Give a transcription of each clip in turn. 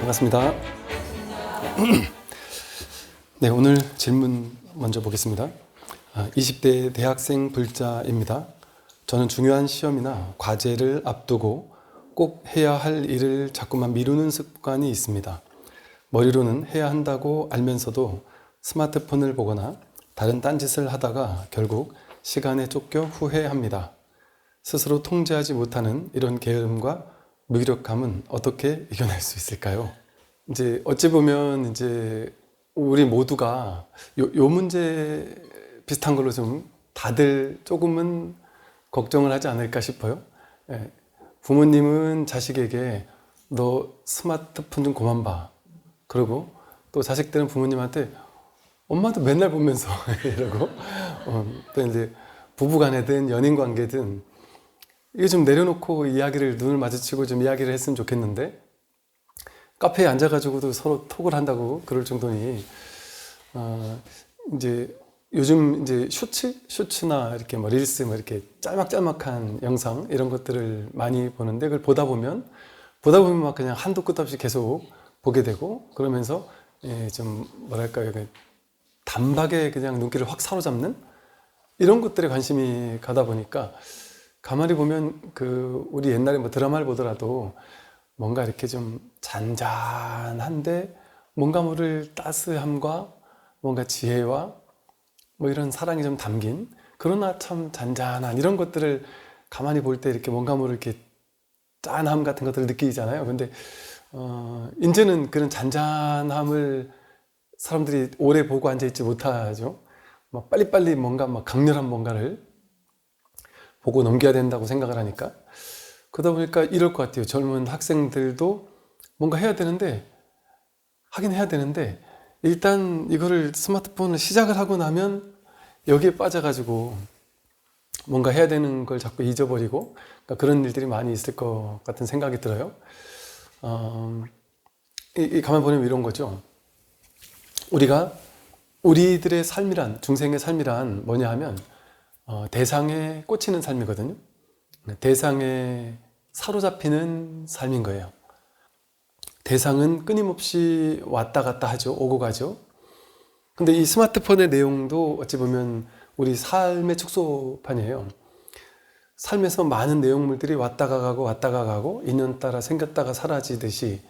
반갑습니다. 네, 오늘 질문 먼저 보겠습니다. 20대 대학생 불자입니다. 저는 중요한 시험이나 과제를 앞두고 꼭 해야 할 일을 자꾸만 미루는 습관이 있습니다. 머리로는 해야 한다고 알면서도 스마트폰을 보거나 다른 딴짓을 하다가 결국 시간에 쫓겨 후회합니다. 스스로 통제하지 못하는 이런 게으름과 무기력감은 어떻게 이겨낼 수 있을까요? 이제 어찌 보면 이제 우리 모두가 요 문제 비슷한 걸로 좀 다들 조금은 걱정을 하지 않을까 싶어요. 예. 부모님은 자식에게 너 스마트폰 좀 그만 봐. 그러고 또 자식들은 부모님한테 엄마도 맨날 보면서 이러고 또 이제 부부간에든 연인 관계든 이게 좀 내려놓고 이야기를 눈을 마주치고 좀 이야기를 했으면 좋겠는데 카페에 앉아가지고도 서로 톡을 한다고 그럴 정도니 이제 요즘 이제 쇼츠나 이렇게 뭐 릴스 뭐 이렇게 짤막짤막한 영상 이런 것들을 많이 보는데 그걸 보다 보면 막 그냥 한도 끝 없이 계속 보게 되고 그러면서 좀 뭐랄까요 단박에 그냥 눈길을 확 사로잡는 이런 것들에 관심이 가다 보니까 가만히 보면 우리 옛날에 뭐 드라마를 보더라도 뭔가 이렇게 좀 잔잔한데 뭔가 모를 따스함과 뭔가 지혜와 뭐 이런 사랑이 좀 담긴 그러나 참 잔잔한 이런 것들을 가만히 볼 때 이렇게 뭔가 모를 이렇게 짠함 같은 것들을 느끼잖아요. 근데 이제는 그런 잔잔함을 사람들이 오래 보고 앉아 있지 못하죠. 막 빨리빨리 뭔가 막 강렬한 뭔가를 보고 넘겨야 된다고 생각을 하니까 그러다 보니까 이럴 것 같아요. 젊은 학생들도 뭔가 해야 되는데 하긴 해야 되는데 일단 이거를 스마트폰을 시작을 하고 나면 여기에 빠져가지고 뭔가 해야 되는 걸 자꾸 잊어버리고 그러니까 그런 일들이 많이 있을 것 같은 생각이 들어요. 가만 보면 이런 거죠. 우리들의 삶이란 중생의 삶이란 뭐냐 하면 대상에 꽂히는 삶이거든요. 대상에 사로잡히는 삶인 거예요. 대상은 끊임없이 왔다 갔다 하죠. 오고 가죠. 근데 이 스마트폰의 내용도 어찌 보면 우리 삶의 축소판이에요. 삶에서 많은 내용물들이 왔다가 가고 인연 따라 생겼다가 사라지듯이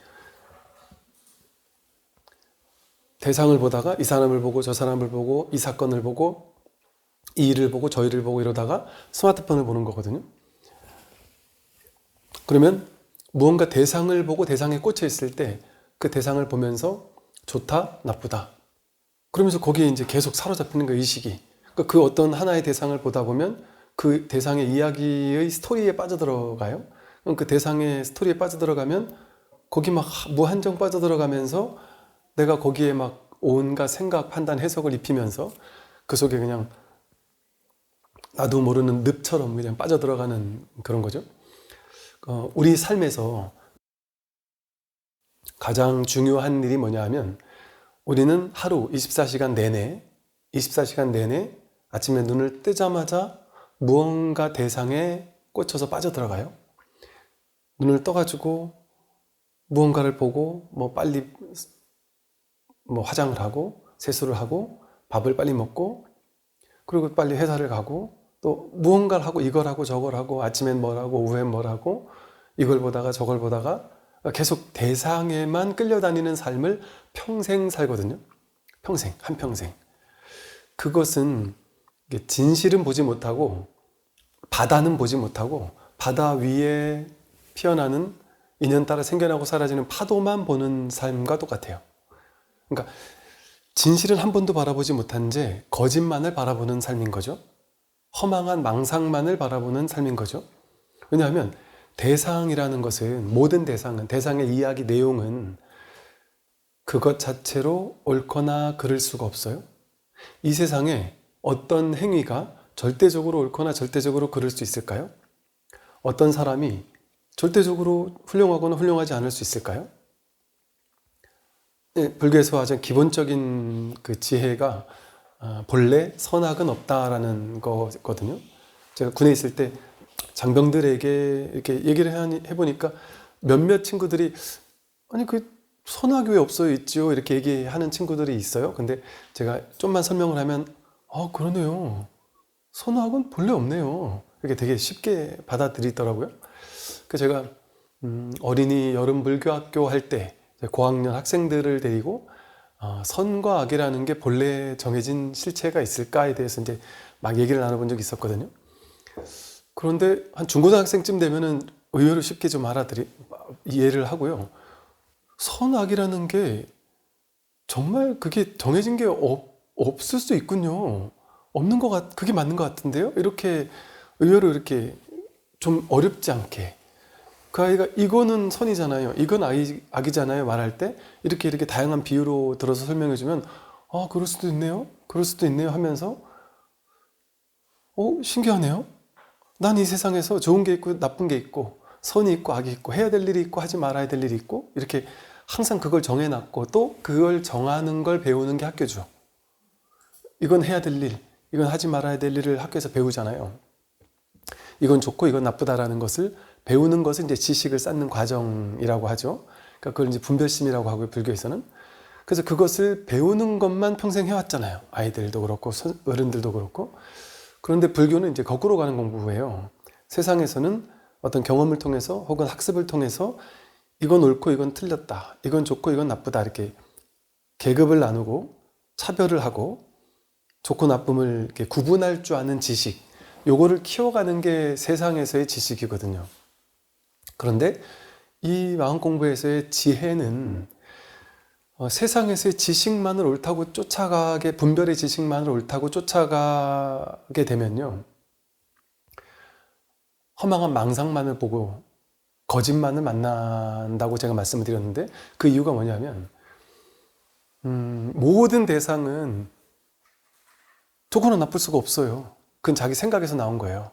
대상을 보다가 이 사람을 보고 저 사람을 보고 이 사건을 보고 이 일을 보고 저 일을 보고 이러다가 스마트폰을 보는 거거든요. 그러면 무언가 대상을 보고 대상에 꽂혀 있을 때 그 대상을 보면서 좋다, 나쁘다. 그러면서 거기에 이제 계속 사로잡히는 거예요, 의식이. 그러니까 그 어떤 하나의 대상을 보다 보면 그 대상의 이야기의 스토리에 빠져들어가요. 그럼 그 대상의 스토리에 빠져들어가면 거기 막 무한정 빠져들어가면서 내가 거기에 막 온갖 생각, 판단, 해석을 입히면서 그 속에 그냥 나도 모르는 늪처럼 그냥 빠져들어가는 그런 거죠. 우리 삶에서 가장 중요한 일이 뭐냐 하면 우리는 하루 24시간 내내 아침에 눈을 뜨자마자 무언가 대상에 꽂혀서 빠져들어가요. 눈을 떠가지고 무언가를 보고 빨리 화장을 하고 세수를 하고 밥을 빨리 먹고 그리고 빨리 회사를 가고 또 무언가를 하고 이걸 하고 저걸 하고 아침엔 뭘 하고 오후엔 뭘 하고 이걸 보다가 저걸 보다가 계속 대상에만 끌려다니는 삶을 평생 살거든요. 한평생. 그것은 진실은 보지 못하고 바다는 보지 못하고 바다 위에 피어나는 인연 따라 생겨나고 사라지는 파도만 보는 삶과 똑같아요. 그러니까 진실은 한 번도 바라보지 못한 채 거짓만을 바라보는 삶인 거죠. 허망한 망상만을 바라보는 삶인 거죠. 왜냐하면 대상이라는 것은 모든 대상의 이야기 내용은 그것 자체로 옳거나 그를 수가 없어요. 이 세상에 어떤 행위가 절대적으로 옳거나 절대적으로 그를 수 있을까요? 어떤 사람이 절대적으로 훌륭하거나 훌륭하지 않을 수 있을까요? 불교에서 가장 기본적인 그 지혜가 본래 선악은 없다라는 거거든요. 제가 군에 있을 때 장병들에게 이렇게 얘기를 해보니까 몇몇 친구들이 아니 선악이 왜 없어요? 있지요? 이렇게 얘기하는 친구들이 있어요. 근데 제가 좀만 설명을 하면 그러네요. 선악은 본래 없네요. 이렇게 되게 쉽게 받아들이더라고요. 그 제가 어린이 여름 불교학교 할 때 고학년 학생들을 데리고 선과 악이라는 게 본래 정해진 실체가 있을까에 대해서 이제 막 얘기를 나눠본 적이 있었거든요. 그런데 한 중고등학생쯤 되면은 의외로 쉽게 좀 이해를 하고요. 선악이라는 게 정말 그게 정해진 게 없을 수 있군요. 없는 그게 맞는 것 같은데요? 이렇게 의외로 이렇게 좀 어렵지 않게 그 아이가 이거는 선이잖아요. 이건 악이잖아요. 말할 때 이렇게 다양한 비유로 들어서 설명해주면 그럴 수도 있네요. 그럴 수도 있네요 하면서 신기하네요. 난 이 세상에서 좋은 게 있고 나쁜 게 있고 선이 있고 악이 있고 해야 될 일이 있고 하지 말아야 될 일이 있고 이렇게 항상 그걸 정해놨고 또 그걸 정하는 걸 배우는 게 학교죠. 이건 해야 될 일, 이건 하지 말아야 될 일을 학교에서 배우잖아요. 이건 좋고 이건 나쁘다라는 것을 배우는 것은 이제 지식을 쌓는 과정이라고 하죠. 그러니까 그걸 이제 분별심이라고 하고요, 불교에서는. 그래서 그것을 배우는 것만 평생 해왔잖아요. 아이들도 그렇고 어른들도 그렇고. 그런데 불교는 이제 거꾸로 가는 공부예요. 세상에서는 어떤 경험을 통해서 혹은 학습을 통해서 이건 옳고 이건 틀렸다, 이건 좋고 이건 나쁘다 이렇게 계급을 나누고 차별을 하고 좋고 나쁨을 이렇게 구분할 줄 아는 지식, 요거를 키워가는 게 세상에서의 지식이거든요. 그런데 이 마음 공부에서의 지혜는 세상에서의 지식만을 옳다고 분별의 지식만을 옳다고 쫓아가게 되면요, 허망한 망상만을 보고 거짓만을 만난다고 제가 말씀을 드렸는데, 그 이유가 뭐냐면 모든 대상은 좋거나 나쁠 수가 없어요. 그건 자기 생각에서 나온 거예요.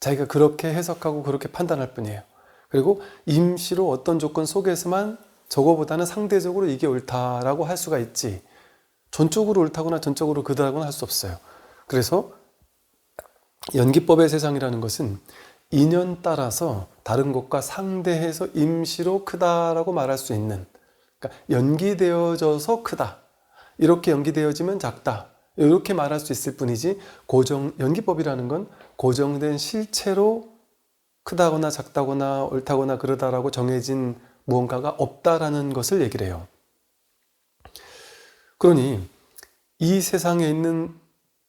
자기가 그렇게 해석하고 그렇게 판단할 뿐이에요. 그리고 임시로 어떤 조건 속에서만 저거보다는 상대적으로 이게 옳다라고 할 수가 있지, 전적으로 옳다거나 전적으로 그다라고는 할 수 없어요. 그래서 연기법의 세상이라는 것은 인연 따라서 다른 것과 상대해서 임시로 크다라고 말할 수 있는, 그러니까 연기되어져서 크다, 이렇게 연기되어지면 작다, 이렇게 말할 수 있을 뿐이지, 연기법이라는 건 고정된 실체로 크다거나 작다거나 옳다거나 그러다라고 정해진 무언가가 없다라는 것을 얘기를 해요. 그러니 이 세상에 있는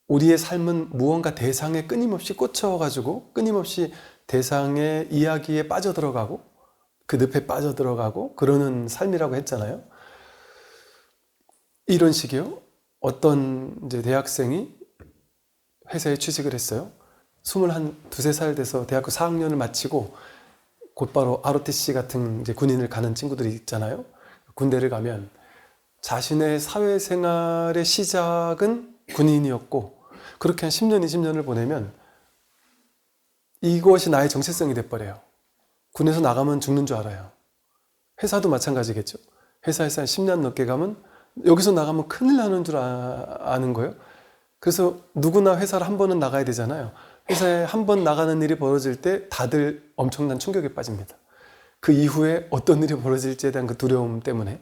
우리의 삶은 무언가 대상에 끊임없이 꽂혀가지고 끊임없이 대상의 이야기에 빠져들어가고 그 늪에 빠져들어가고 그러는 삶이라고 했잖아요. 이런 식이요. 어떤 이제 대학생이 회사에 취직을 했어요. 23살 돼서 대학교 4학년을 마치고 곧바로 ROTC 같은 이제 군인을 가는 친구들이 있잖아요. 군대를 가면 자신의 사회생활의 시작은 군인이었고, 그렇게 한 10년, 20년을 보내면 이것이 나의 정체성이 돼버려요. 군에서 나가면 죽는 줄 알아요. 회사도 마찬가지겠죠. 회사에서 한 10년 넘게 가면 여기서 나가면 큰일 나는 줄 아는 거예요. 그래서 누구나 회사를 한 번은 나가야 되잖아요. 회사에 한 번 나가는 일이 벌어질 때 다들 엄청난 충격에 빠집니다. 그 이후에 어떤 일이 벌어질지에 대한 그 두려움 때문에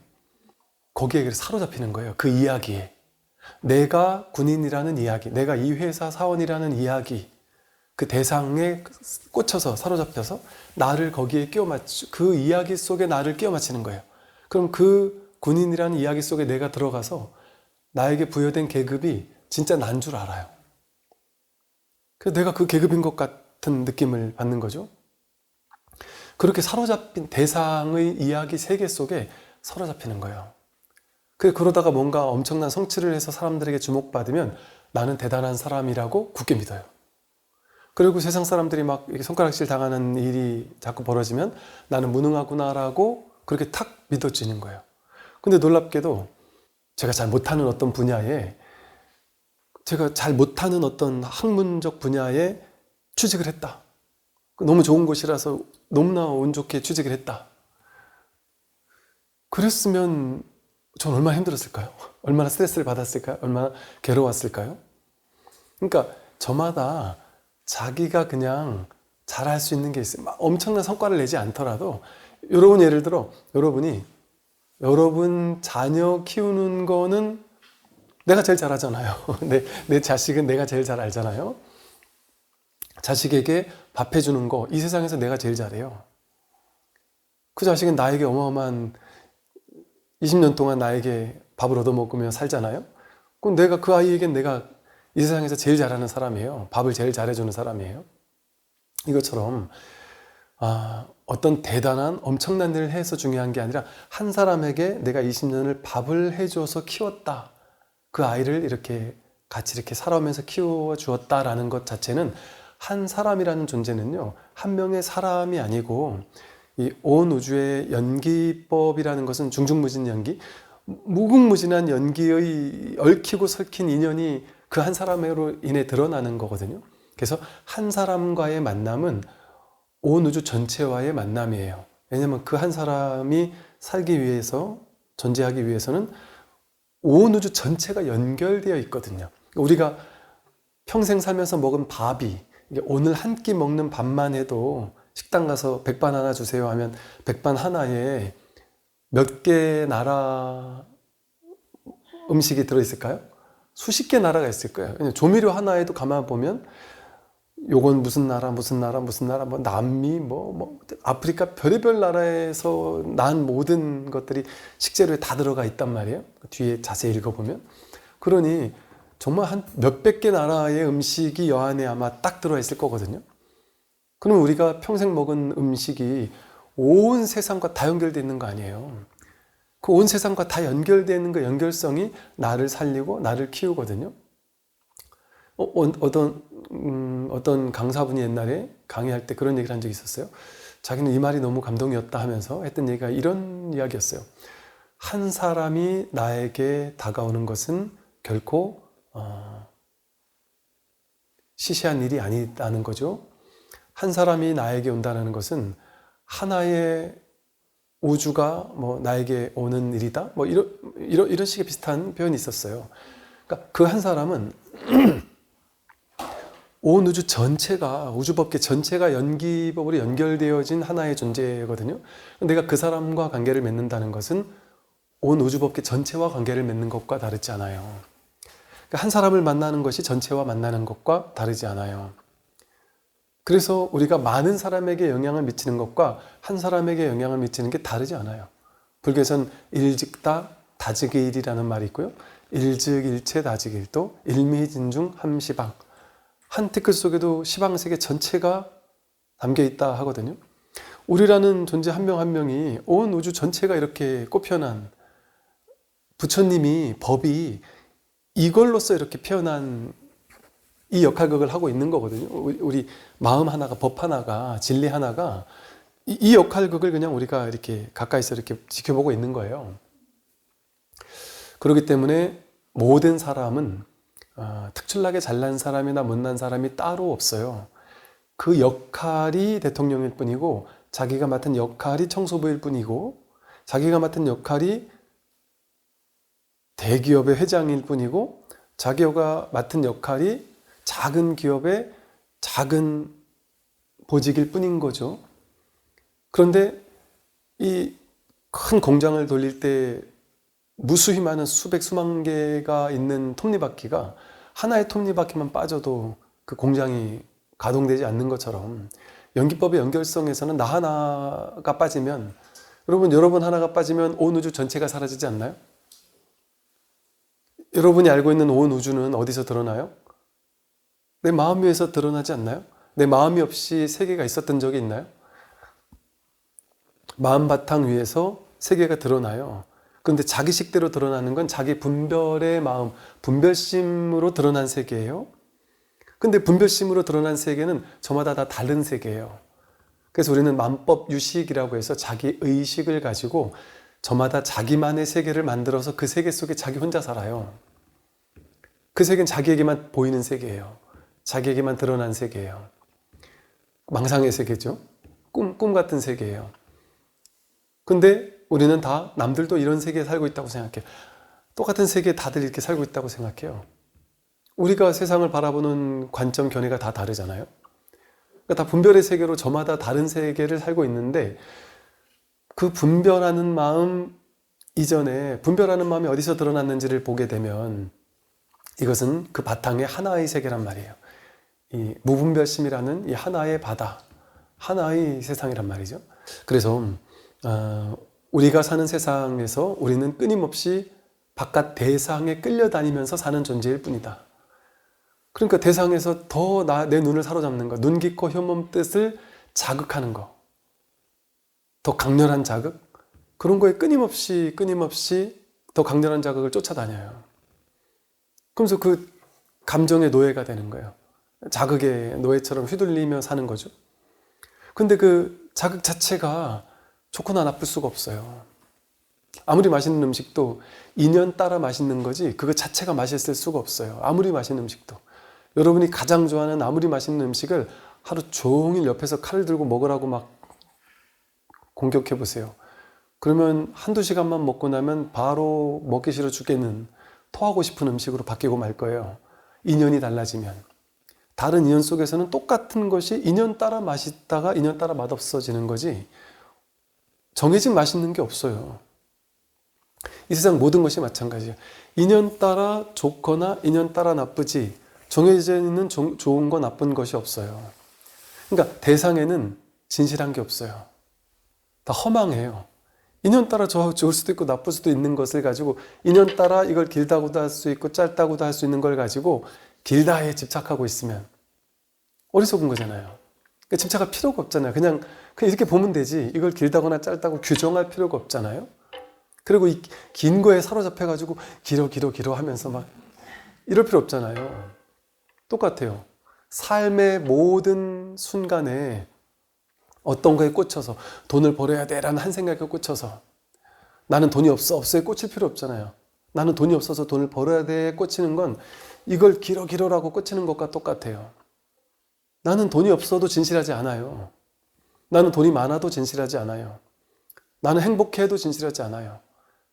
거기에 사로잡히는 거예요. 그 이야기에. 내가 군인이라는 이야기, 내가 이 회사 사원이라는 이야기, 그 대상에 꽂혀서 사로잡혀서 나를 거기에 그 이야기 속에 나를 끼워 맞추는 거예요. 그럼 그 군인이라는 이야기 속에 내가 들어가서 나에게 부여된 계급이 진짜 난 줄 알아요. 그래서 내가 그 계급인 것 같은 느낌을 받는 거죠. 그렇게 사로잡힌 대상의 이야기 세계 속에 사로잡히는 거예요. 그러다가 뭔가 엄청난 성취를 해서 사람들에게 주목받으면 나는 대단한 사람이라고 굳게 믿어요. 그리고 세상 사람들이 막 손가락질 당하는 일이 자꾸 벌어지면 나는 무능하구나라고 그렇게 탁 믿어지는 거예요. 근데 놀랍게도 제가 잘 못하는 어떤 학문적 분야에 취직을 했다. 너무 좋은 곳이라서 너무나 운 좋게 취직을 했다. 그랬으면 전 얼마나 힘들었을까요? 얼마나 스트레스를 받았을까요? 얼마나 괴로웠을까요? 그러니까 저마다 자기가 그냥 잘할 수 있는 게 있어요. 막 엄청난 성과를 내지 않더라도, 여러분 예를 들어 여러분이 여러분 자녀 키우는 거는 내가 제일 잘하잖아요. 내 자식은 내가 제일 잘 알잖아요. 자식에게 밥 해주는 거, 이 세상에서 내가 제일 잘해요. 그 자식은 나에게 어마어마한 20년 동안 나에게 밥을 얻어먹으며 살잖아요. 그럼 내가 그 아이에겐 내가 이 세상에서 제일 잘하는 사람이에요. 밥을 제일 잘해주는 사람이에요. 이것처럼 어떤 대단한 엄청난 일을 해서 중요한 게 아니라 한 사람에게 내가 20년을 밥을 해줘서 키웠다. 그 아이를 이렇게 같이 이렇게 살아오면서 키워주었다라는 것 자체는 한 사람이라는 존재는요, 한 명의 사람이 아니고 이 온 우주의 연기법이라는 것은 중중무진 연기, 무궁무진한 연기의 얽히고 설킨 인연이 그 한 사람으로 인해 드러나는 거거든요. 그래서 한 사람과의 만남은 온 우주 전체와의 만남이에요. 왜냐하면 그 한 사람이 살기 위해서, 존재하기 위해서는 온 우주 전체가 연결되어 있거든요. 우리가 평생 살면서 먹은 밥이, 오늘 한 끼 먹는 밥만 해도 식당 가서 백반 하나 주세요 하면 백반 하나에 몇 개 나라 음식이 들어있을까요? 수십 개 나라가 있을 거예요. 조미료 하나에도 가만 보면 요건 무슨 나라 뭐 남미 뭐 아프리카 별의별 나라에서 난 모든 것들이 식재료에 다 들어가 있단 말이에요. 뒤에 자세히 읽어보면. 그러니 정말 한 몇백 개 나라의 음식이 여 안에 아마 딱 들어가 있을 거거든요. 그럼 우리가 평생 먹은 음식이 온 세상과 다 연결되어 있는 거 아니에요. 그 온 세상과 다 연결되어 있는 그 연결성이 나를 살리고 나를 키우거든요. 어떤 강사분이 옛날에 강의할 때 그런 얘기를 한 적이 있었어요. 자기는 이 말이 너무 감동이었다 하면서 했던 얘기가 이런 이야기였어요. 한 사람이 나에게 다가오는 것은 결코 시시한 일이 아니다는 거죠. 한 사람이 나에게 온다는 것은 하나의 우주가 나에게 오는 일이다. 이런 식의 비슷한 표현이 있었어요. 그러니까 그 한 사람은 온 우주 전체가, 우주법계 전체가 연기법으로 연결되어진 하나의 존재거든요. 내가 그 사람과 관계를 맺는다는 것은 온 우주법계 전체와 관계를 맺는 것과 다르지 않아요. 그러니까 한 사람을 만나는 것이 전체와 만나는 것과 다르지 않아요. 그래서 우리가 많은 사람에게 영향을 미치는 것과 한 사람에게 영향을 미치는 게 다르지 않아요. 불교에서는 일즉다 다즉일이라는 말이 있고요. 일즉일체 다즉일도 일미진중 함시방, 한 티끌 속에도 시방세계 전체가 담겨있다 하거든요. 우리라는 존재 한 명 한 명이 온 우주 전체가 이렇게 꽃피어난, 부처님이 법이 이걸로써 이렇게 피어난 이 역할극을 하고 있는 거거든요. 우리 마음 하나가, 법 하나가, 진리 하나가 이 역할극을 그냥 우리가 이렇게 가까이서 이렇게 지켜보고 있는 거예요. 그렇기 때문에 모든 사람은 특출나게 잘난 사람이나 못난 사람이 따로 없어요. 그 역할이 대통령일 뿐이고, 자기가 맡은 역할이 청소부일 뿐이고, 자기가 맡은 역할이 대기업의 회장일 뿐이고, 자기가 맡은 역할이 작은 기업의 작은 보직일 뿐인 거죠. 그런데 이 큰 공장을 돌릴 때 무수히 많은 수백 수만 개가 있는 톱니바퀴가 하나의 톱니바퀴만 빠져도 그 공장이 가동되지 않는 것처럼, 연기법의 연결성에서는 나 하나가 빠지면, 여러분 하나가 빠지면 온 우주 전체가 사라지지 않나요? 여러분이 알고 있는 온 우주는 어디서 드러나요? 내 마음 위에서 드러나지 않나요? 내 마음이 없이 세계가 있었던 적이 있나요? 마음 바탕 위에서 세계가 드러나요. 그런데 자기식대로 드러나는 건 자기 분별의 마음, 분별심으로 드러난 세계예요. 근데 분별심으로 드러난 세계는 저마다 다 다른 세계예요. 그래서 우리는 만법 유식이라고 해서 자기 의식을 가지고 저마다 자기만의 세계를 만들어서 그 세계 속에 자기 혼자 살아요. 그 세계는 자기에게만 보이는 세계예요. 자기에게만 드러난 세계예요. 망상의 세계죠. 꿈 같은 세계예요. 근데 우리는 다 남들도 이런 세계에 살고 있다고 생각해요. 똑같은 세계에 다들 이렇게 살고 있다고 생각해요. 우리가 세상을 바라보는 관점, 견해가 다 다르잖아요. 그러니까 다 분별의 세계로 저마다 다른 세계를 살고 있는데, 그 분별하는 마음, 이전에 분별하는 마음이 어디서 드러났는지를 보게 되면 이것은 그 바탕에 하나의 세계란 말이에요. 이 무분별심이라는 이 하나의 바다, 하나의 세상이란 말이죠. 그래서 우리가 사는 세상에서 우리는 끊임없이 바깥 대상에 끌려다니면서 사는 존재일 뿐이다. 그러니까 대상에서 더 내 눈을 사로잡는 것, 눈, 귀, 코, 혀몸, 뜻을 자극하는 것, 더 강렬한 자극, 그런 거에 끊임없이 더 강렬한 자극을 쫓아다녀요. 그러면서 그 감정의 노예가 되는 거예요. 자극의 노예처럼 휘둘리며 사는 거죠. 근데 그 자극 자체가 좋거나 나쁠 수가 없어요. 아무리 맛있는 음식도 인연 따라 맛있는 거지 그거 자체가 맛있을 수가 없어요. 아무리 맛있는 음식도. 여러분이 가장 좋아하는 아무리 맛있는 음식을 하루 종일 옆에서 칼을 들고 먹으라고 막 공격해 보세요. 그러면 한두 시간만 먹고 나면 바로 먹기 싫어 죽겠는, 토하고 싶은 음식으로 바뀌고 말 거예요. 인연이 달라지면. 다른 인연 속에서는 똑같은 것이 인연 따라 맛있다가 인연 따라 맛없어지는 거지 정해진 맛있는 게 없어요. 이 세상 모든 것이 마찬가지예요. 인연 따라 좋거나 인연 따라 나쁘지 정해져 있는 좋은 거 나쁜 것이 없어요. 그러니까 대상에는 진실한 게 없어요. 다 허망해요. 인연 따라 좋을 수도 있고 나쁠 수도 있는 것을 가지고 인연 따라 이걸 길다고도 할 수 있고 짧다고도 할 수 있는 걸 가지고 길다에 집착하고 있으면 어리석은 거잖아요. 그러니까 집착할 필요가 없잖아요. 그냥 이렇게 보면 되지 이걸 길다거나 짧다고 규정할 필요가 없잖아요. 그리고 이 긴 거에 사로잡혀가지고 길어 하면서 막 이럴 필요 없잖아요. 똑같아요. 삶의 모든 순간에 어떤 거에 꽂혀서 돈을 벌어야 돼 라는 한 생각에 꽂혀서 나는 돈이 없어에 꽂힐 필요 없잖아요. 나는 돈이 없어서 돈을 벌어야 돼 꽂히는 건 이걸 길어라고 꽂히는 것과 똑같아요. 나는 돈이 없어도 진실하지 않아요. 나는 돈이 많아도 진실하지 않아요. 나는 행복해도 진실하지 않아요.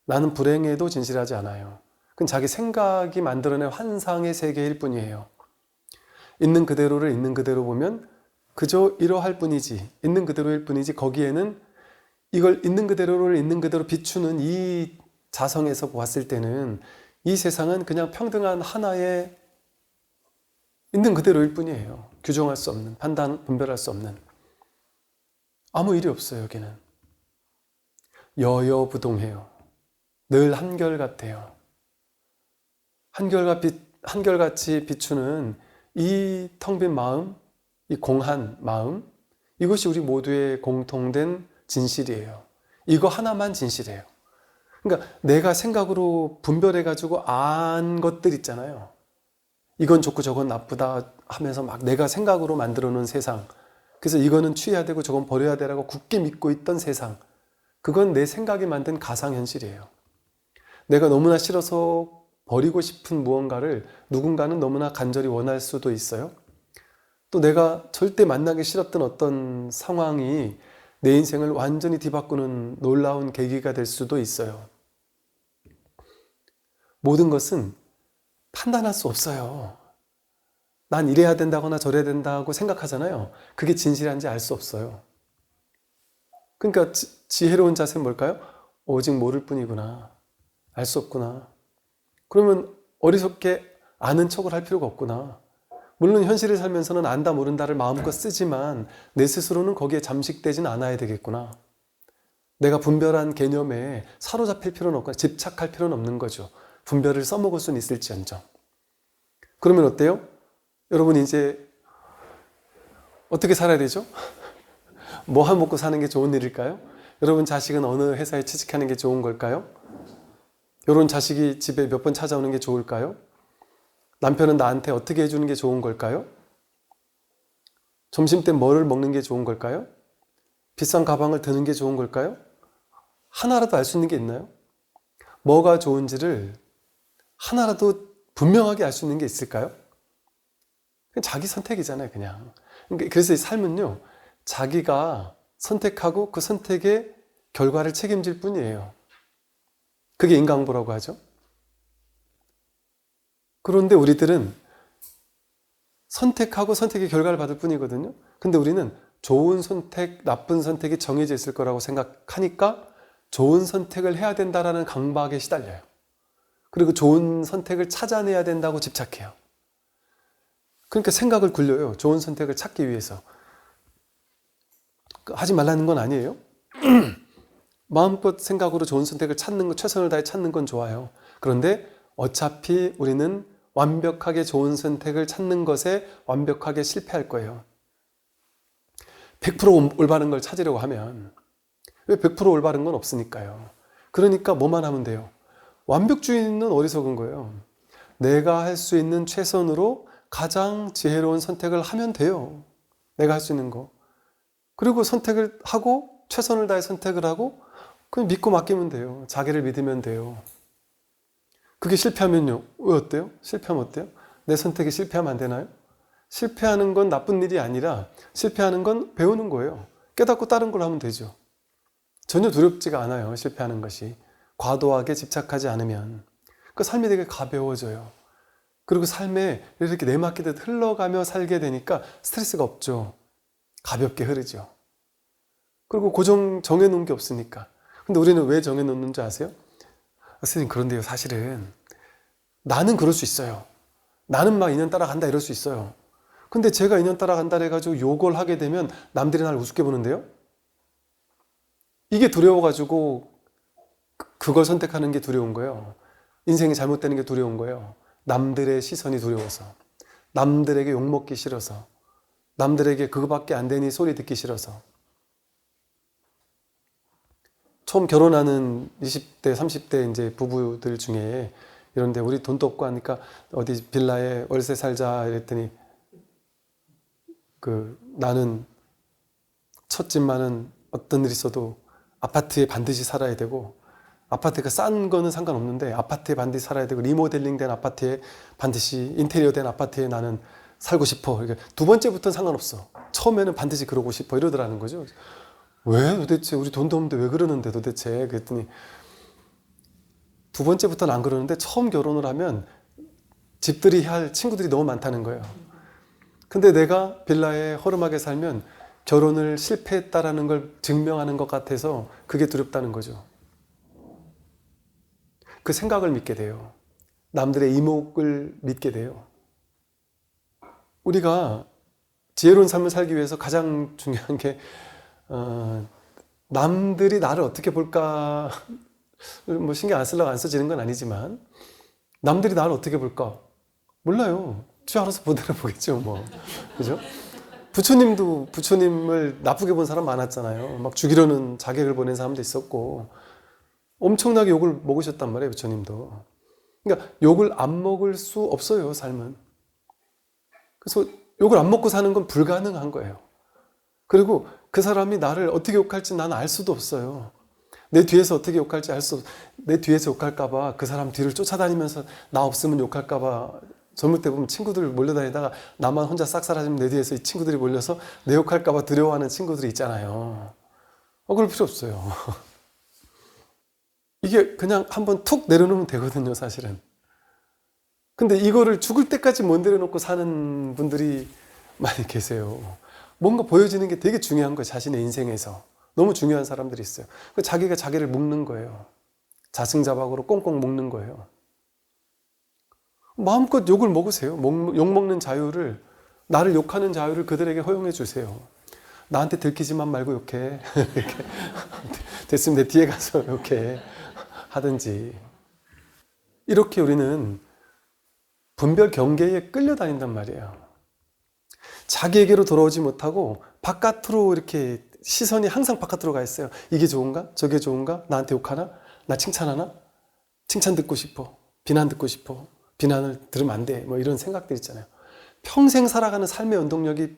나는 불행해도 진실하지 않아요. 그건 자기 생각이 만들어낸 환상의 세계일 뿐이에요. 있는 그대로를 있는 그대로 보면 그저 이러할 뿐이지, 있는 그대로일 뿐이지 거기에는 이걸 있는 그대로를 있는 그대로 비추는 이 자성에서 보았을 때는 이 세상은 그냥 평등한 하나의 있는 그대로일 뿐이에요. 규정할 수 없는, 분별할 수 없는. 아무 일이 없어요, 여기는. 여여부동해요. 늘 한결같아요. 한결같이 비추는 이 텅 빈 마음, 이 공한 마음, 이것이 우리 모두의 공통된 진실이에요. 이거 하나만 진실이에요. 그러니까 내가 생각으로 분별해가지고 안 것들 있잖아요. 이건 좋고 저건 나쁘다 하면서 막 내가 생각으로 만들어 놓은 세상. 그래서 이거는 취해야 되고 저건 버려야 되라고 굳게 믿고 있던 세상. 그건 내 생각이 만든 가상현실이에요. 내가 너무나 싫어서 버리고 싶은 무언가를 누군가는 너무나 간절히 원할 수도 있어요. 또 내가 절대 만나기 싫었던 어떤 상황이 내 인생을 완전히 뒤바꾸는 놀라운 계기가 될 수도 있어요. 모든 것은 판단할 수 없어요. 난 이래야 된다거나 저래야 된다고 생각하잖아요. 그게 진실한지 알 수 없어요. 그러니까 지혜로운 자세는 뭘까요? 오직 모를 뿐이구나. 알 수 없구나. 그러면 어리석게 아는 척을 할 필요가 없구나. 물론 현실을 살면서는 안다 모른다를 마음껏 쓰지만 내 스스로는 거기에 잠식되진 않아야 되겠구나. 내가 분별한 개념에 사로잡힐 필요는 없고 집착할 필요는 없는 거죠. 분별을 써먹을 수는 있을지언정. 그러면 어때요? 여러분 이제 어떻게 살아야 되죠? 뭐 먹고 사는 게 좋은 일일까요? 여러분 자식은 어느 회사에 취직하는 게 좋은 걸까요? 여러분 자식이 집에 몇 번 찾아오는 게 좋을까요? 남편은 나한테 어떻게 해주는 게 좋은 걸까요? 점심때 뭐를 먹는 게 좋은 걸까요? 비싼 가방을 드는 게 좋은 걸까요? 하나라도 알 수 있는 게 있나요? 뭐가 좋은지를 하나라도 분명하게 알 수 있는 게 있을까요? 그냥 자기 선택이잖아요, 그냥. 그래서 이 삶은요, 자기가 선택하고 그 선택의 결과를 책임질 뿐이에요. 그게 인간보라고 하죠. 그런데 우리들은 선택하고 선택의 결과를 받을 뿐이거든요. 근데 우리는 좋은 선택, 나쁜 선택이 정해져 있을 거라고 생각하니까 좋은 선택을 해야 된다라는 강박에 시달려요. 그리고 좋은 선택을 찾아내야 된다고 집착해요. 그러니까 생각을 굴려요. 좋은 선택을 찾기 위해서. 하지 말라는 건 아니에요. 마음껏 생각으로 좋은 선택을 찾는 것, 최선을 다해 찾는 건 좋아요. 그런데 어차피 우리는 완벽하게 좋은 선택을 찾는 것에 완벽하게 실패할 거예요. 100% 올바른 걸 찾으려고 하면, 왜 100% 올바른 건 없으니까요. 그러니까 뭐만 하면 돼요. 완벽주의는 어리석은 거예요. 내가 할 수 있는 최선으로 가장 지혜로운 선택을 하면 돼요. 내가 할 수 있는 거. 그리고 선택을 하고 최선을 다해 선택을 하고 그냥 믿고 맡기면 돼요. 자기를 믿으면 돼요. 그게 실패하면요. 왜 어때요? 실패하면 어때요? 내 선택이 실패하면 안 되나요? 실패하는 건 나쁜 일이 아니라 실패하는 건 배우는 거예요. 깨닫고 다른 걸 하면 되죠. 전혀 두렵지가 않아요. 실패하는 것이. 과도하게 집착하지 않으면. 그 삶이 되게 가벼워져요. 그리고 삶에 이렇게 내맡기듯 흘러가며 살게 되니까 스트레스가 없죠. 가볍게 흐르죠. 그리고 고정 정해놓은 게 없으니까. 근데 우리는 왜 정해놓는지 아세요? 선생님, 그런데요, 사실은 나는 그럴 수 있어요. 나는 막 인연 따라간다 이럴 수 있어요. 근데 제가 인연 따라간다 해가지고 요걸 하게 되면 남들이 나를 우습게 보는데요? 이게 두려워가지고 그걸 선택하는 게 두려운 거예요. 인생이 잘못되는 게 두려운 거예요. 남들의 시선이 두려워서, 남들에게 욕먹기 싫어서, 남들에게 그거밖에 안 되니 소리 듣기 싫어서. 처음 결혼하는 20대, 30대 이제 부부들 중에 이런데 우리 돈도 없고 하니까 어디 빌라에 월세 살자 이랬더니 나는 첫 집만은 어떤 일이 있어도 아파트에 반드시 살아야 되고, 아파트가 싼 거는 상관없는데 아파트에 반드시 살아야 되고, 리모델링 된 아파트에 반드시 인테리어 된 아파트에 나는 살고 싶어. 그러니까 두 번째부터는 상관없어. 처음에는 반드시 그러고 싶어 이러더라는 거죠. 왜 도대체 우리 돈도 없는데 왜 그러는데 도대체. 그랬더니 두 번째부터는 안 그러는데 처음 결혼을 하면 집들이 할 친구들이 너무 많다는 거예요. 근데 내가 빌라에 허름하게 살면 결혼을 실패했다라는 걸 증명하는 것 같아서 그게 두렵다는 거죠. 그 생각을 믿게 돼요. 남들의 이목을 믿게 돼요. 우리가 지혜로운 삶을 살기 위해서 가장 중요한 게 남들이 나를 어떻게 볼까, 뭐 신경 안 쓰려고 안 써지는 건 아니지만, 남들이 나를 어떻게 볼까 몰라요. 지 알아서 보대로 보겠죠, 뭐. 그죠? 부처님도 부처님을 나쁘게 본 사람 많았잖아요. 막 죽이려는 자객을 보낸 사람도 있었고, 엄청나게 욕을 먹으셨단 말이에요, 부처님도. 그러니까 욕을 안 먹을 수 없어요, 삶은. 그래서 욕을 안 먹고 사는 건 불가능한 거예요. 그리고 그 사람이 나를 어떻게 욕할지 나는 알 수도 없어요. 내 뒤에서 어떻게 욕할지 내 뒤에서 욕할까봐 그 사람 뒤를 쫓아다니면서 나 없으면 욕할까봐, 젊을 때 보면 친구들 몰려다니다가 나만 혼자 싹 사라지면 내 뒤에서 이 친구들이 몰려서 내 욕할까봐 두려워하는 친구들이 있잖아요. 그럴 필요 없어요. 이게 그냥 한번 툭 내려놓으면 되거든요, 사실은. 근데 이거를 죽을 때까지 못 내려놓고 사는 분들이 많이 계세요. 뭔가 보여지는 게 되게 중요한 거예요, 자신의 인생에서. 너무 중요한 사람들이 있어요. 자기가 자기를 묶는 거예요. 자승자박으로 꽁꽁 묶는 거예요. 마음껏 욕을 먹으세요. 욕먹는 자유를, 나를 욕하는 자유를 그들에게 허용해 주세요. 나한테 들키지만 말고 욕해. 이렇게. 됐으면 내 뒤에 가서 욕해. 하든지. 이렇게 우리는 분별 경계에 끌려다닌단 말이에요. 자기에게로 돌아오지 못하고 바깥으로 이렇게 시선이 항상 바깥으로 가 있어요. 이게 좋은가? 저게 좋은가? 나한테 욕하나? 나 칭찬하나? 칭찬 듣고 싶어. 비난 듣고 싶어. 비난을 들으면 안 돼. 뭐 이런 생각들 있잖아요. 평생 살아가는 삶의 원동력이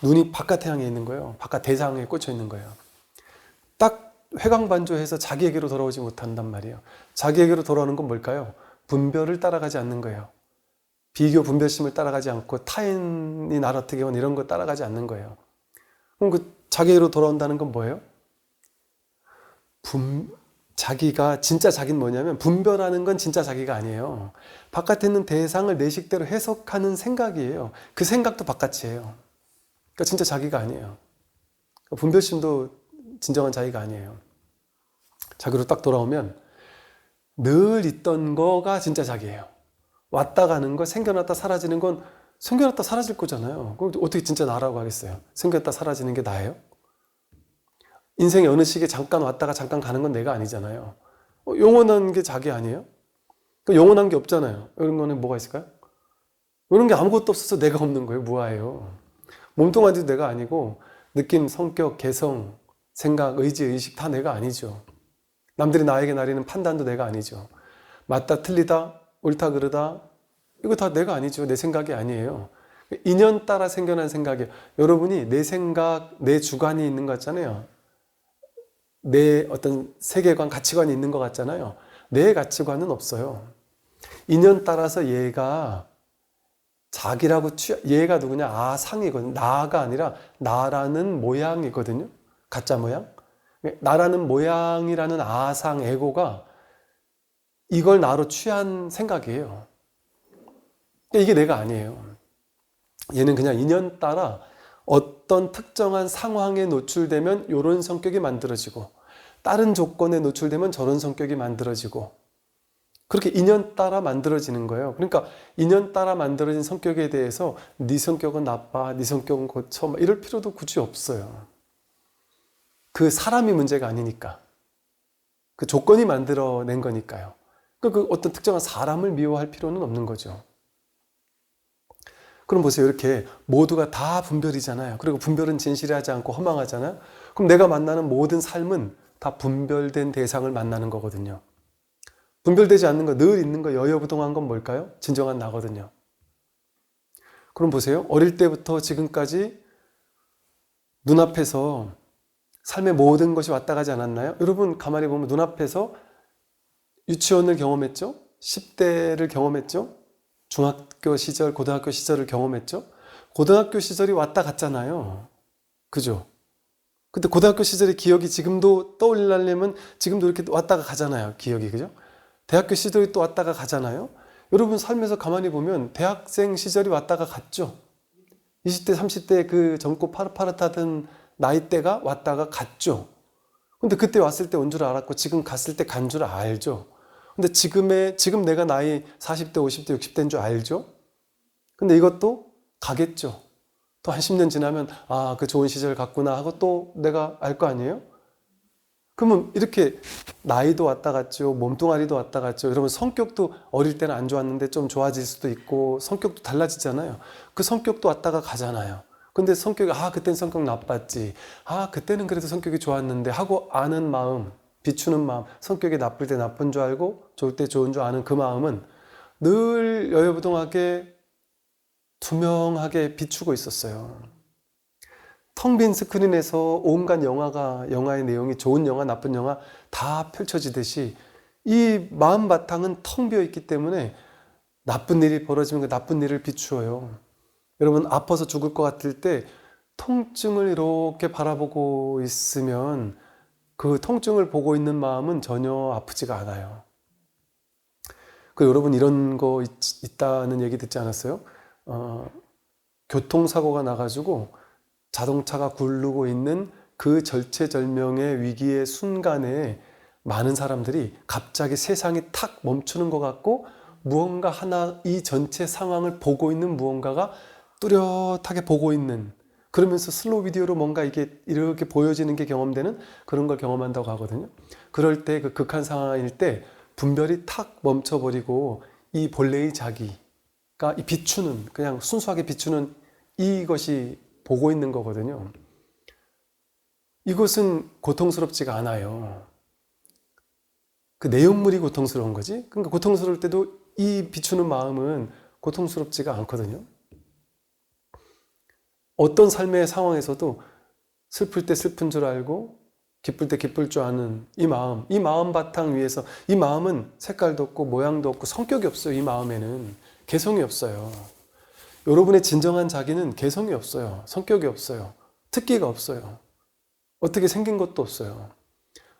눈이 바깥 태양에 있는 거예요. 바깥 대장에 꽂혀 있는 거예요. 딱 회광반조해서 자기에게로 돌아오지 못한단 말이에요. 자기에게로 돌아오는 건 뭘까요? 분별을 따라가지 않는 거예요. 비교 분별심을 따라가지 않고 타인이 나를 어떻게 하면 이런 거 따라가지 않는 거예요. 그럼 자기로 돌아온다는 건 뭐예요? 자기가 진짜 자기는 뭐냐면, 분별하는 건 진짜 자기가 아니에요. 바깥에 있는 대상을 내 식대로 해석하는 생각이에요. 그 생각도 바깥이에요. 그러니까 진짜 자기가 아니에요. 분별심도 진정한 자기가 아니에요. 자기로 딱 돌아오면 늘 있던 거가 진짜 자기예요. 왔다 가는 거, 생겨났다 사라지는 건 생겨났다 사라질 거잖아요. 그럼 어떻게 진짜 나라고 하겠어요? 생겼다 사라지는 게 나예요? 인생의 어느 시기에 잠깐 왔다가 잠깐 가는 건 내가 아니잖아요. 영원한 게 자기 아니에요? 영원한 게 없잖아요. 이런 거는 뭐가 있을까요? 이런 게 아무것도 없어서 내가 없는 거예요. 무아예요. 몸뚱아리도 내가 아니고 느낌, 성격, 개성, 생각, 의지, 의식 다 내가 아니죠. 남들이 나에게 내리는 판단도 내가 아니죠. 맞다, 틀리다, 옳다, 그르다 이거 다 내가 아니죠. 내 생각이 아니에요. 인연 따라 생겨난 생각이에요. 여러분이 내 생각, 내 주관이 있는 것 같잖아요. 내 어떤 세계관, 가치관이 있는 것 같잖아요. 내 가치관은 없어요. 인연 따라서 얘가 자기라고 얘가 누구냐? 아상이거든요. 나가 아니라 나라는 모양이거든요. 가짜 모양. 나라는 모양이라는 아상, 에고가 이걸 나로 취한 생각이에요. 이게 내가 아니에요. 얘는 그냥 인연 따라 어떤 특정한 상황에 노출되면 이런 성격이 만들어지고 다른 조건에 노출되면 저런 성격이 만들어지고 그렇게 인연 따라 만들어지는 거예요. 그러니까 인연 따라 만들어진 성격에 대해서 네 성격은 나빠, 네 성격은 고쳐 이럴 필요도 굳이 없어요. 그 사람이 문제가 아니니까. 그 조건이 만들어낸 거니까요. 그 어떤 특정한 사람을 미워할 필요는 없는 거죠. 그럼 보세요. 이렇게 모두가 다 분별이잖아요. 그리고 분별은 진실하지 않고 허망하잖아요. 그럼 내가 만나는 모든 삶은 다 분별된 대상을 만나는 거거든요. 분별되지 않는 거, 늘 있는 거, 여여부동한 건 뭘까요? 진정한 나거든요. 그럼 보세요. 어릴 때부터 지금까지 눈앞에서 삶의 모든 것이 왔다 가지 않았나요? 여러분 가만히 보면 눈앞에서 유치원을 경험했죠? 10대를 경험했죠? 중학교 시절, 고등학교 시절을 경험했죠? 고등학교 시절이 왔다 갔잖아요. 그죠? 근데 고등학교 시절의 기억이 지금도 떠올리려면 지금도 이렇게 왔다가 가잖아요. 기억이. 그죠? 대학교 시절이 또 왔다가 가잖아요. 여러분 삶에서 가만히 보면 대학생 시절이 왔다가 갔죠. 20대, 30대 그 젊고 파릇파릇하던 나이대가 왔다가 갔죠. 근데 그때 왔을 때 온 줄 알았고 지금 갔을 때 간 줄 알죠. 근데 지금 내가 나이 40대, 50대, 60대인 줄 알죠. 근데 이것도 가겠죠. 또 한 10년 지나면 아, 그 좋은 시절 갔구나 하고 또 내가 알 거 아니에요? 그러면 이렇게 나이도 왔다 갔죠. 몸뚱아리도 왔다 갔죠. 여러분 성격도 어릴 때는 안 좋았는데 좀 좋아질 수도 있고 성격도 달라지잖아요. 그 성격도 왔다가 가잖아요. 근데 성격이 그때는 성격 나빴지. 그때는 그래도 성격이 좋았는데 하고 아는 마음, 비추는 마음, 성격이 나쁠 때 나쁜 줄 알고 좋을 때 좋은 줄 아는 그 마음은 늘 여여부동하게 투명하게 비추고 있었어요. 텅 빈 스크린에서 온갖 영화의 내용이 좋은 영화, 나쁜 영화 다 펼쳐지듯이 이 마음 바탕은 텅 비어 있기 때문에 나쁜 일이 벌어지면 그 나쁜 일을 비추어요. 여러분 아파서 죽을 것 같을 때 통증을 이렇게 바라보고 있으면 그 통증을 보고 있는 마음은 전혀 아프지가 않아요. 여러분 이런 거 있다는 얘기 듣지 않았어요? 교통사고가 나가지고 자동차가 굴르고 있는 그 절체절명의 위기의 순간에 많은 사람들이 갑자기 세상이 탁 멈추는 것 같고 무언가 하나 이 전체 상황을 보고 있는 무언가가 뚜렷하게 보고 있는 그러면서 슬로우 비디오로 뭔가 이게 이렇게 보여지는 게 경험되는 그런 걸 경험한다고 하거든요. 그럴 때 그 극한 상황일 때 분별이 탁 멈춰버리고 이 본래의 자기가 이 비추는 그냥 순수하게 비추는 이것이 보고 있는 거거든요. 이것은 고통스럽지가 않아요. 그 내용물이 고통스러운 거지. 그러니까 고통스러울 때도 이 비추는 마음은 고통스럽지가 않거든요. 어떤 삶의 상황에서도 슬플 때 슬픈 줄 알고 기쁠 때 기쁠 줄 아는 이 마음 바탕 위에서 이 마음은 색깔도 없고 모양도 없고 성격이 없어요. 이 마음에는 개성이 없어요. 여러분의 진정한 자기는 개성이 없어요. 성격이 없어요. 특기가 없어요. 어떻게 생긴 것도 없어요.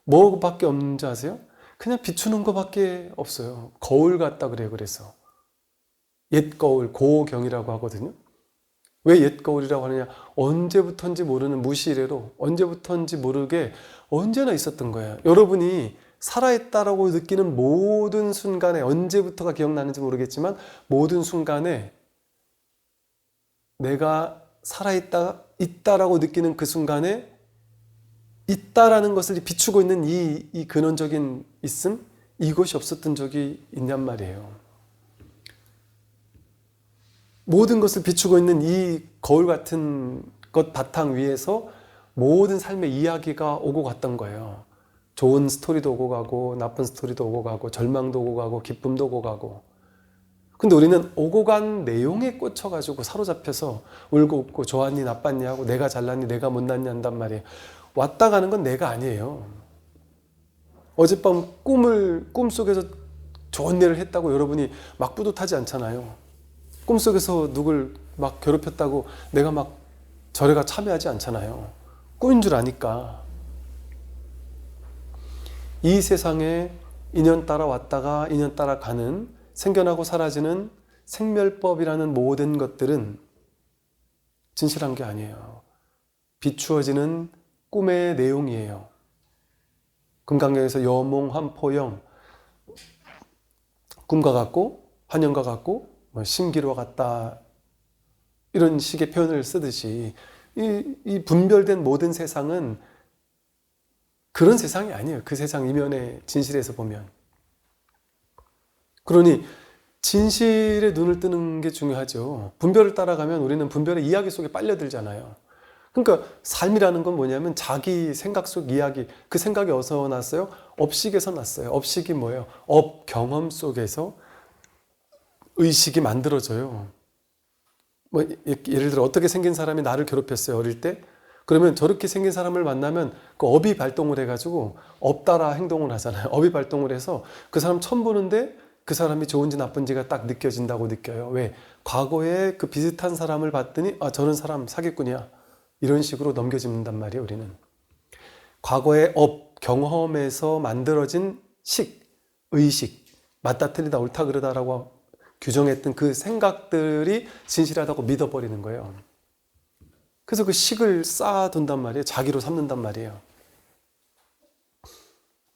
뭐밖에 없는지 아세요? 그냥 비추는 것밖에 없어요. 거울 같다 그래요. 그래서 옛 거울, 고경이라고 하거든요. 왜 옛 거울이라고 하느냐? 언제부턴지 모르는 무시이래로 언제부턴지 모르게 언제나 있었던 거예요. 여러분이 살아있다라고 느끼는 모든 순간에, 언제부터가 기억나는지 모르겠지만 모든 순간에 내가 있다라고 느끼는 그 순간에 있다라는 것을 비추고 있는 이 근원적인 있음, 이것이 없었던 적이 있냔 말이에요. 모든 것을 비추고 있는 이 거울 같은 것 바탕 위에서 모든 삶의 이야기가 오고 갔던 거예요. 좋은 스토리도 오고 가고, 나쁜 스토리도 오고 가고, 절망도 오고 가고, 기쁨도 오고 가고. 근데 우리는 오고 간 내용에 꽂혀가지고 사로잡혀서 울고 웃고, 좋았니 나빴니 하고, 내가 잘났니 내가 못났니 한단 말이에요. 왔다 가는 건 내가 아니에요. 어젯밤 꿈속에서 좋은 일을 했다고 여러분이 막 뿌듯하지 않잖아요. 꿈속에서 누굴 막 괴롭혔다고 내가 막 절에가 참여하지 않잖아요. 꿈인 줄 아니까. 이 세상에 인연 따라 왔다가 인연 따라 가는, 생겨나고 사라지는 생멸법이라는 모든 것들은 진실한 게 아니에요. 비추어지는 꿈의 내용이에요. 금강경에서 여몽, 환포영, 꿈과 같고 환영과 같고 심기와 같다, 이런 식의 표현을 쓰듯이 이 분별된 모든 세상은 그런 세상이 아니에요. 그 세상 이면의 진실에서 보면. 그러니 진실에 눈을 뜨는 게 중요하죠. 분별을 따라가면 우리는 분별의 이야기 속에 빨려들잖아요. 그러니까 삶이라는 건 뭐냐면 자기 생각 속 이야기, 그 생각이 어디서 났어요? 업식에서 났어요. 업식이 뭐예요? 경험 속에서 의식이 만들어져요. 뭐 예를 들어 어떻게 생긴 사람이 나를 괴롭혔어요, 어릴 때? 그러면 저렇게 생긴 사람을 만나면 그 업이 발동을 해가지고 업 따라 행동을 하잖아요. 업이 발동을 해서 그 사람 처음 보는데 그 사람이 좋은지 나쁜지가 딱 느껴진다고 느껴요. 왜? 과거에 그 비슷한 사람을 봤더니 저런 사람 사기꾼이야, 이런 식으로 넘겨짚는단 말이에요. 우리는 과거의 경험에서 만들어진 의식, 맞다 틀리다 옳다 그르다라고 규정했던 그 생각들이 진실하다고 믿어버리는 거예요. 그래서 그 식을 쌓아둔단 말이에요. 자기로 삼는단 말이에요.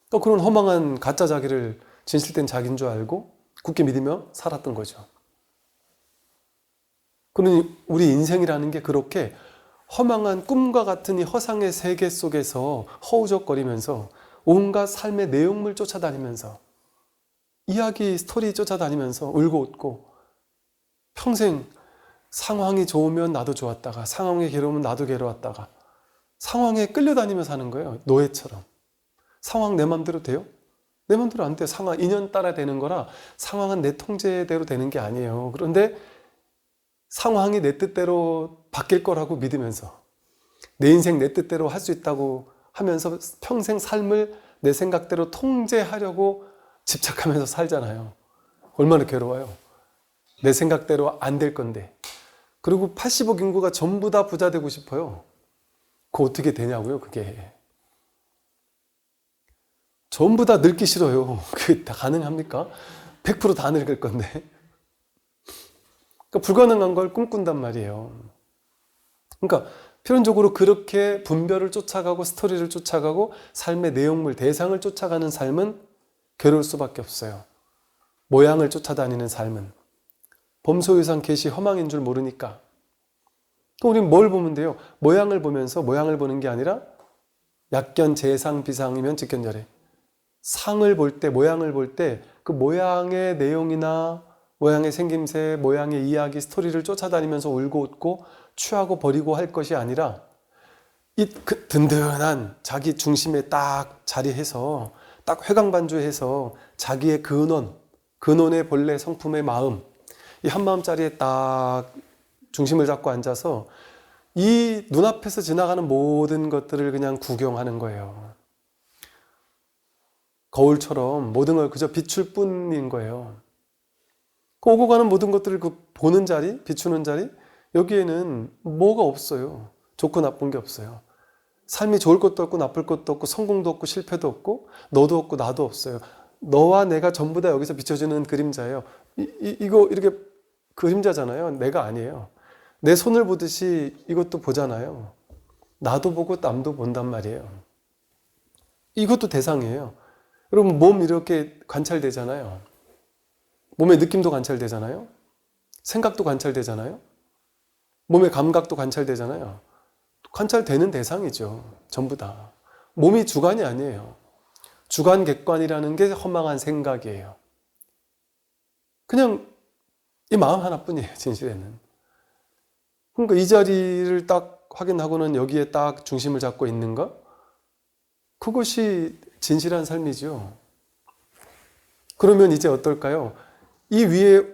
또 그런 허망한 가짜 자기를 진실된 자기인 줄 알고 굳게 믿으며 살았던 거죠. 그러니 우리 인생이라는 게 그렇게 허망한 꿈과 같은 이 허상의 세계 속에서 허우적거리면서 온갖 삶의 내용물 쫓아다니면서 이야기, 스토리 쫓아다니면서 울고 웃고, 평생 상황이 좋으면 나도 좋았다가 상황이 괴로우면 나도 괴로웠다가 상황에 끌려다니며 사는 거예요. 노예처럼. 상황 내 맘대로 돼요? 내 맘대로 안 돼요. 상황 인연 따라 되는 거라 상황은 내 통제대로 되는 게 아니에요. 그런데 상황이 내 뜻대로 바뀔 거라고 믿으면서 내 인생 내 뜻대로 할 수 있다고 하면서 평생 삶을 내 생각대로 통제하려고 집착하면서 살잖아요. 얼마나 괴로워요. 내 생각대로 안 될 건데. 그리고 80억 인구가 전부 다 부자 되고 싶어요. 그거 어떻게 되냐고요, 그게. 전부 다 늙기 싫어요. 그게 다 가능합니까? 100% 다 늙을 건데. 그러니까 불가능한 걸 꿈꾼단 말이에요. 그러니까 필연적으로 그렇게 분별을 쫓아가고 스토리를 쫓아가고 삶의 내용물, 대상을 쫓아가는 삶은 괴로울 수밖에 없어요. 모양을 쫓아다니는 삶은. 범소유상 계시 허망인 줄 모르니까. 또 우리는 뭘 보면 돼요? 모양을 보면서 모양을 보는 게 아니라 약견, 재상, 비상이면 직견절에. 상을 볼 때, 모양을 볼 때 그 모양의 내용이나 모양의 생김새, 모양의 이야기, 스토리를 쫓아다니면서 울고 웃고 취하고 버리고 할 것이 아니라 그 든든한 자기 중심에 딱 자리해서 딱 회광반주해서 자기의 근원의 본래 성품의 마음, 이 한마음짜리에 딱 중심을 잡고 앉아서 이 눈앞에서 지나가는 모든 것들을 그냥 구경하는 거예요. 거울처럼 모든 걸 그저 비출 뿐인 거예요. 그 오고 가는 모든 것들을 보는 자리, 비추는 자리, 여기에는 뭐가 없어요. 좋고 나쁜 게 없어요. 삶이 좋을 것도 없고 나쁠 것도 없고 성공도 없고 실패도 없고 너도 없고 나도 없어요. 너와 내가 전부 다 여기서 비춰지는 그림자예요. 이거 이렇게 그림자잖아요. 내가 아니에요. 내 손을 보듯이 이것도 보잖아요. 나도 보고 남도 본단 말이에요. 이것도 대상이에요. 여러분 몸 이렇게 관찰되잖아요. 몸의 느낌도 관찰되잖아요. 생각도 관찰되잖아요. 몸의 감각도 관찰되잖아요. 관찰되는 대상이죠. 전부 다. 몸이 주관이 아니에요. 주관 객관이라는 게 허망한 생각이에요. 그냥 이 마음 하나뿐이에요. 진실에는. 그러니까 이 자리를 딱 확인하고는 여기에 딱 중심을 잡고 있는 것, 그것이 진실한 삶이죠. 그러면 이제 어떨까요? 이 위에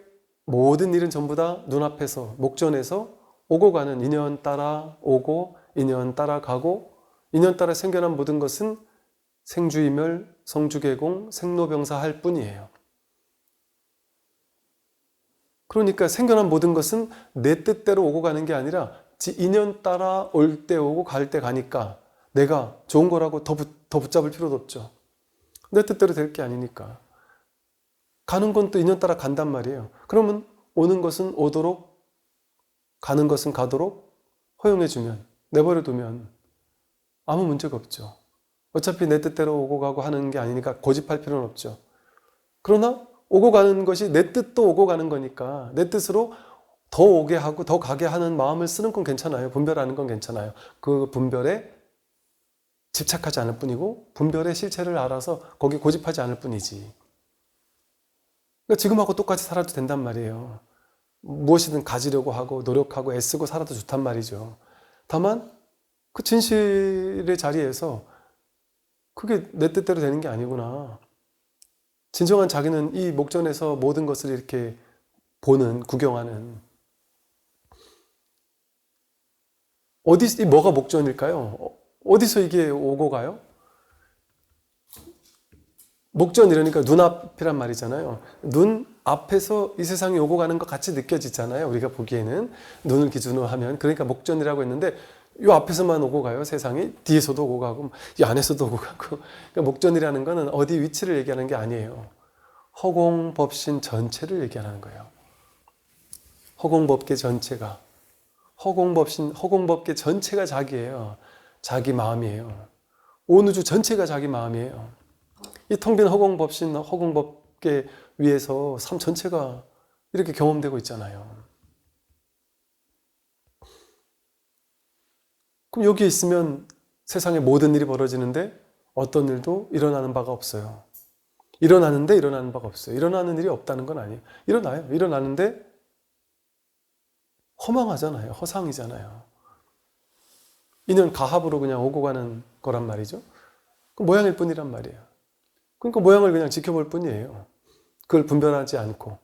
모든 일은 전부 다 눈앞에서, 목전에서 오고 가는, 인연 따라 오고 인연 따라 가고 인연 따라 생겨난 모든 것은 생주이멸, 성주개공, 생로병사할 뿐이에요. 그러니까 생겨난 모든 것은 내 뜻대로 오고 가는 게 아니라 인연 따라 올 때 오고 갈 때 가니까 내가 좋은 거라고 더 붙잡을 필요도 없죠. 내 뜻대로 될 게 아니니까. 가는 건 또 인연 따라 간단 말이에요. 그러면 오는 것은 오도록, 가는 것은 가도록 허용해주면, 내버려두면 아무 문제가 없죠. 어차피 내 뜻대로 오고 가고 하는 게 아니니까 고집할 필요는 없죠. 그러나 오고 가는 것이 내 뜻도 오고 가는 거니까 내 뜻으로 더 오게 하고 더 가게 하는 마음을 쓰는 건 괜찮아요. 분별하는 건 괜찮아요. 그 분별에 집착하지 않을 뿐이고 분별의 실체를 알아서 거기 고집하지 않을 뿐이지. 그러니까 지금하고 똑같이 살아도 된단 말이에요. 무엇이든 가지려고 하고 노력하고 애쓰고 살아도 좋단 말이죠. 다만 그 진실의 자리에서 그게 내 뜻대로 되는 게 아니구나. 진정한 자기는 이 목전에서 모든 것을 이렇게 보는, 구경하는, 이 뭐가 목전일까요? 어디서 이게 오고 가요? 목전 이러니까 눈앞이란 말이잖아요. 눈 앞에서 이 세상이 오고 가는 것 같이 느껴지잖아요. 우리가 보기에는 눈을 기준으로 하면. 그러니까 목전이라고 했는데 이 앞에서만 오고 가요. 세상이. 뒤에서도 오고 가고 이 안에서도 오고 가고. 그러니까 목전이라는 거는 어디 위치를 얘기하는 게 아니에요. 허공법신 전체를 얘기하는 거예요. 허공법계 전체가. 허공법계 전체가 자기예요. 자기 마음이에요. 온 우주 전체가 자기 마음이에요. 이 텅 빈 허공법신, 허공법계 위에서 삶 전체가 이렇게 경험되고 있잖아요. 그럼 여기 있으면 세상에 모든 일이 벌어지는데 어떤 일도 일어나는 바가 없어요. 일어나는데 일어나는 바가 없어요. 일어나는 일이 없다는 건 아니에요. 일어나요. 일어나는데 허망하잖아요. 허상이잖아요. 인연 가합으로 그냥 오고 가는 거란 말이죠. 그 모양일 뿐이란 말이에요. 그러니까 모양을 그냥 지켜볼 뿐이에요. 그걸 분별하지 않고.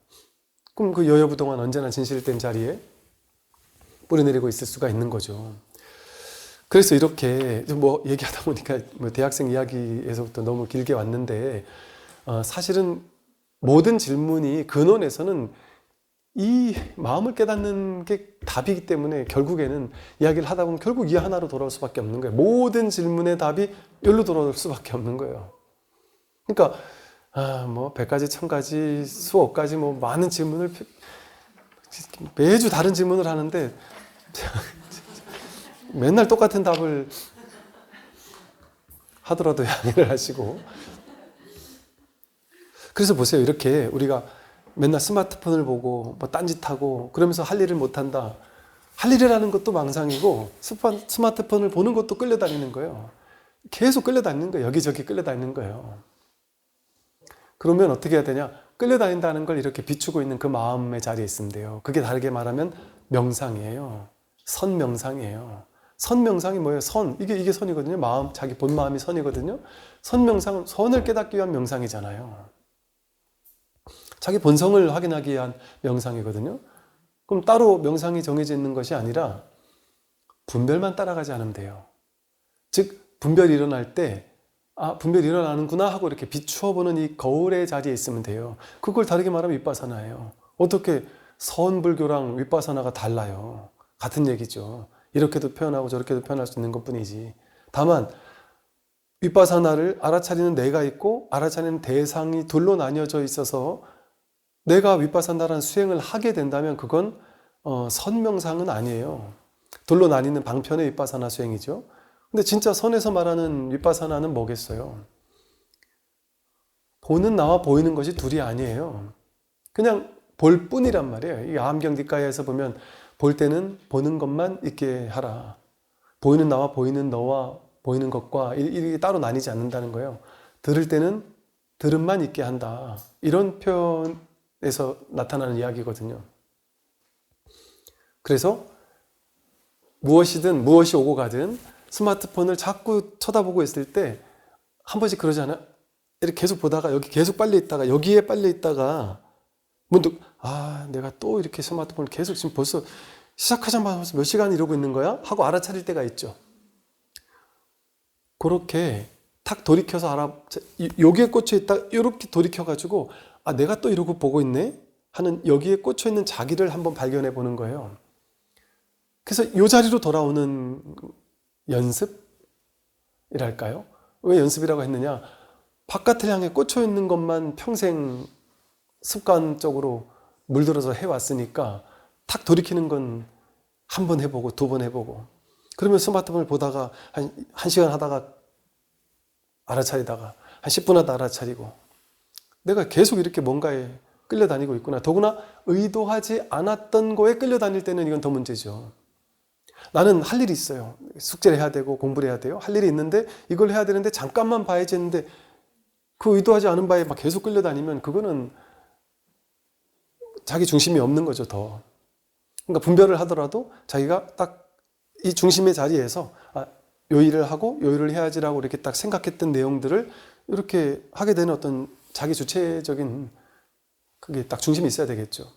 그럼 그 여여부동안 언제나 진실된 자리에 뿌리내리고 있을 수가 있는 거죠. 그래서 이렇게 뭐 얘기하다 보니까 뭐 대학생 이야기에서부터 너무 길게 왔는데 사실은 모든 질문이 근원에서는 이 마음을 깨닫는 게 답이기 때문에 결국에는 이야기를 하다 보면 결국 이 하나로 돌아올 수밖에 없는 거예요. 모든 질문의 답이 여기로 돌아올 수밖에 없는 거예요. 그러니까 뭐 100가지, 1000가지, 수억 가지 뭐 많은 질문을 매주 다른 질문을 하는데 맨날 똑같은 답을 하더라도 양해를 하시고. 그래서 보세요. 이렇게 우리가 맨날 스마트폰을 보고 뭐 딴짓하고 그러면서 할 일을 못한다. 할 일이라는 것도 망상이고 스마트폰을 보는 것도 끌려다니는 거예요. 계속 끌려다니는 거예요. 여기저기 끌려다니는 거예요. 그러면 어떻게 해야 되냐? 끌려다닌다는 걸 이렇게 비추고 있는 그 마음의 자리에 있으면 돼요. 그게 다르게 말하면 명상이에요. 선명상이에요. 선명상이 뭐예요? 선. 이게 선이거든요. 마음, 자기 본 마음이 선이거든요. 선명상은 선을 깨닫기 위한 명상이잖아요. 자기 본성을 확인하기 위한 명상이거든요. 그럼 따로 명상이 정해져 있는 것이 아니라 분별만 따라가지 않으면 돼요. 즉 분별이 일어날 때 분별이 일어나는구나 하고 이렇게 비추어 보는 이 거울의 자리에 있으면 돼요. 그걸 다르게 말하면 윗바사나예요. 어떻게 선불교랑 윗바사나가 달라요? 같은 얘기죠. 이렇게도 표현하고 저렇게도 표현할 수 있는 것뿐이지. 다만 윗바사나를 알아차리는 내가 있고 알아차리는 대상이 둘로 나뉘어져 있어서 내가 윗바사나라는 수행을 하게 된다면 그건 선명상은 아니에요. 둘로 나뉘는 방편의 윗바사나 수행이죠. 근데 진짜 선에서 말하는 윗바사나는 뭐겠어요? 보는 나와 보이는 것이 둘이 아니에요. 그냥 볼 뿐이란 말이에요. 이 암경뒷가에서 보면 볼 때는 보는 것만 있게 하라. 보이는 나와 보이는 너와 보이는 것과 이게 따로 나뉘지 않는다는 거예요. 들을 때는 들음만 있게 한다. 이런 표현에서 나타나는 이야기거든요. 그래서 무엇이든 무엇이 오고 가든 스마트폰을 자꾸 쳐다보고 있을 때 한 번씩 그러지 않아요? 이렇게 계속 보다가 여기 계속 빨려 있다가 여기에 빨려 있다가 문득 내가 또 이렇게 스마트폰을 계속 지금 벌써 시작하자마자 몇 시간 이러고 있는 거야? 하고 알아차릴 때가 있죠. 그렇게 탁 돌이켜서 여기에 꽂혀 있다 이렇게 돌이켜가지고 내가 또 이러고 보고 있네? 하는 여기에 꽂혀 있는 자기를 한번 발견해 보는 거예요. 그래서 이 자리로 돌아오는 연습이랄까요? 왜 연습이라고 했느냐? 바깥을 향해 꽂혀 있는 것만 평생 습관적으로 물들어서 해왔으니까 탁 돌이키는 건 한 번 해보고 두 번 해보고 그러면 스마트폰을 보다가 한 시간 하다가 알아차리다가 한 10분 하다 알아차리고 내가 계속 이렇게 뭔가에 끌려다니고 있구나. 더구나 의도하지 않았던 거에 끌려다닐 때는 이건 더 문제죠. 나는 할 일이 있어요. 숙제를 해야 되고 공부를 해야 돼요. 할 일이 있는데 이걸 해야 되는데 잠깐만 봐야지 했는데 그 의도하지 않은 바에 막 계속 끌려다니면 그거는 자기 중심이 없는 거죠, 더. 그러니까 분별을 하더라도 자기가 딱 이 중심의 자리에서 요 일을 하고 요 일을 해야지라고 이렇게 딱 생각했던 내용들을 이렇게 하게 되는 어떤 자기 주체적인 그게 딱 중심이 있어야 되겠죠.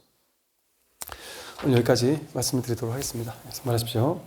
오늘 여기까지 말씀을 드리도록 하겠습니다. 말하십시오.